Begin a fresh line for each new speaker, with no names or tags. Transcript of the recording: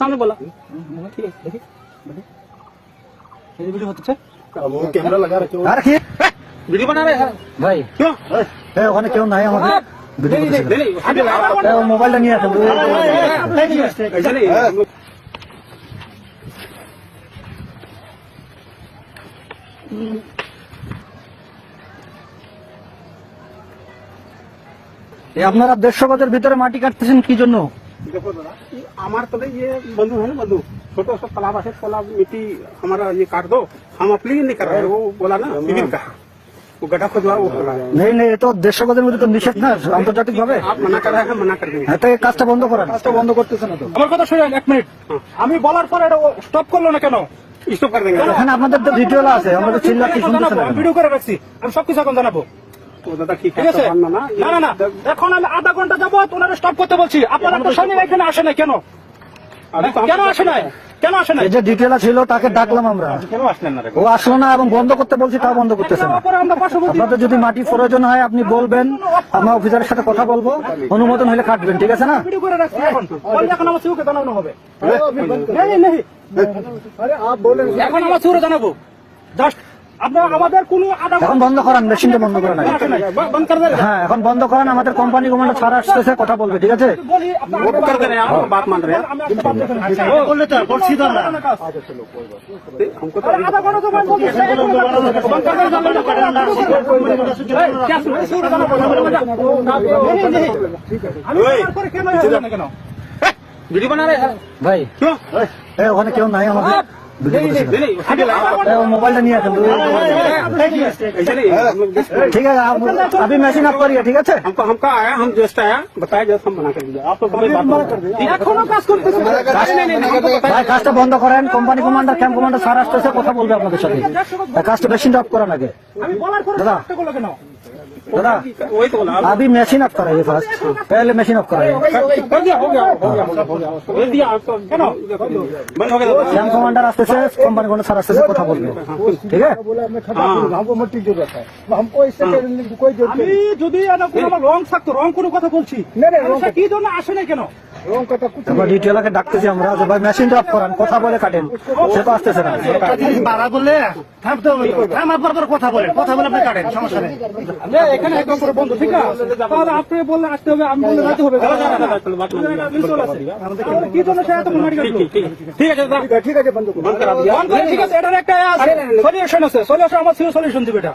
सामने बोला ठीक है देखिए वीडियो होता है कैमरा लगा रखिए वीडियो बना रहे हैं
ভাই
क्यों
ওখানে কেউ নাই আমাদের মোবাইলটা নিয়ে আসেন
ऐसा नहीं
আপনারা 150 গজের ভিতরে মাটি কাটতেছেন কি জন্য?
देखो दादा हमारे तो ये बंधु है ना बंधु छोटा सा तालाब है तालाब मिट्टी हमारा ये काट दो हम अपनी नहीं कर रहे हैं वो बोला ना सिविल का वो गड्ढा खुदवा वो बोला
নেই নেই, এ তো 150 গজের মধ্যে তো নিষেধ না আন্তর্জাতিক ভাবে।
आप मना कर रहे हैं मना कर देंगे
এটা এই কাজটা বন্ধ করেন। কাজটা বন্ধ করতেছেন না তো।
আমার কথা শুনেন 1 মিনিট আমি বলার পরে এটা স্টপ করলো না কেন?
स्टॉप कर देंगे
এখানে আপনাদের তো ভিডিও আছে, আমরা তো চিল্লাচ্ছি শুনতেছেন না।
আমি ভিডিও করে রাখছি, আমি সবকিছু এখন জানাবো।
तो दादा ठीक
ঠিক
है
আছে?
तो मानना ना
না না না, এখন আমি আধা ঘন্টা যাবো ওনারা স্টপ করতে বলছি, আপনারা তো শুনে এখানে আসে না কেন?
अभी तो
কেন আসে নাই? কেন আসে নাই?
এই যে ডিটেইল ছিল তাকে ডাকলাম আমরা,
क्यों আসলেন না রে
ও আসলো না এবং বন্ধ করতে বলছি তাও বন্ধ করতেছে না।
পরে আমরা পার্শ্ববর্তী
আপনাদের যদি মাটি প্রয়োজন হয় আপনি বলবেন, আমরা অফিসারের সাথে কথা বলবো, অনুমোদন হলে কাটবেন, ঠিক আছে না?
ভিডিও করে রাখছি এখন। বললে এখন আমার সিউকে জানানো হবে। নেই নেই, এখন আমার সিউরে জানাবো। জাস্ট আপনারা আমাদের কোনো আধা
এখন বন্ধ করান, মেশিনটা বন্ধ করান আগে।
আসে নাই। বন্ধ করে দেন।
হ্যাঁ এখন বন্ধ করান, আমাদের কোম্পানি কমান্ডার ছাড়া আসতেছে, কথা বলবে, ঠিক আছে?
বলি আপনারা
वो कर दे रहे हैं आप बात मान रहे हैं
আমি একটা বাদ দেখেন।
বললে তো বলছি তো আমরা।
हमको तो
আধা ঘন্টা তো বন্ধ করছি। বন্ধ করে দেন। क्या सुन सिउरे জানাবো। नहीं नहीं, আমি বলার পরে কেন আসে না কেন?
वीडियो बना रहे हैं
ভাই
क्यों
ওখানে কেউ নাই আমাদের
नहीं नहीं
মোবাইলটা নিয়ে আসেন।
ऐसा नहीं हम लोग just
ঠিক আছে अभी মেশিন অফ করিए, ঠিক আছে?
हमको आया हम जस्ट आया बताया जस्ट हम मना कर दिया आप तो कभी बात मना कर दिया
এখনো কাজ করতেছে।
ভাই কাজটা বন্ধ করেন, company commander camp commander sir আসতেছে, কথা বলবে আপনাদের সাথে। কাজটা মেশিনটা অফ করান আগে।
আমি বলার পরে
দাদা।
একটা করলো কেন?
दादा
वही तो बोला
अभी मशीन ऑफ कराइए फर्स्ट, पहले मशीन ऑफ कराइए।
हो गया हो गया हो गया हो दिया आपको
কেন?
बंद हो गया
कैंप कमांडर आस्ते से कोम्पानी कमांडर सर आस्ते से কথা বলবে, ঠিক আছে?
हमको मट्टी जरूरत है हमको इससे कोई जरूरत
আমি যদি এটা কোনো আমার রং থাকতো, রং কোনো কথা বলছি সে কি জন্য আসে না কেন?
नहीं का कुछ
তারপর ডিটেইলকে ডাকতেছি আমরা যে ভাই মেশিনটা অফ করান, কথা বলে কাটেন, সে তো আসতেছে না।
बारा बोले থামতে হবে, থামার পর কথা বলে আপনি কাটেন, সমস্যা নেই।
এখানে একদম করে বন্ধ, ঠিক আছে? তাহলে আপনি বললে আসতে হবে, আমি বললে যাইতে হবে। কি জন্য সে এত মারি কাটলো?
ठीक है दादा
ठीक है बंद
बंद करा दिया
ঠিক আছে, এটার একটা সলিউশন আছে, সলিউশন আমার সলিউশন দিবে এটা।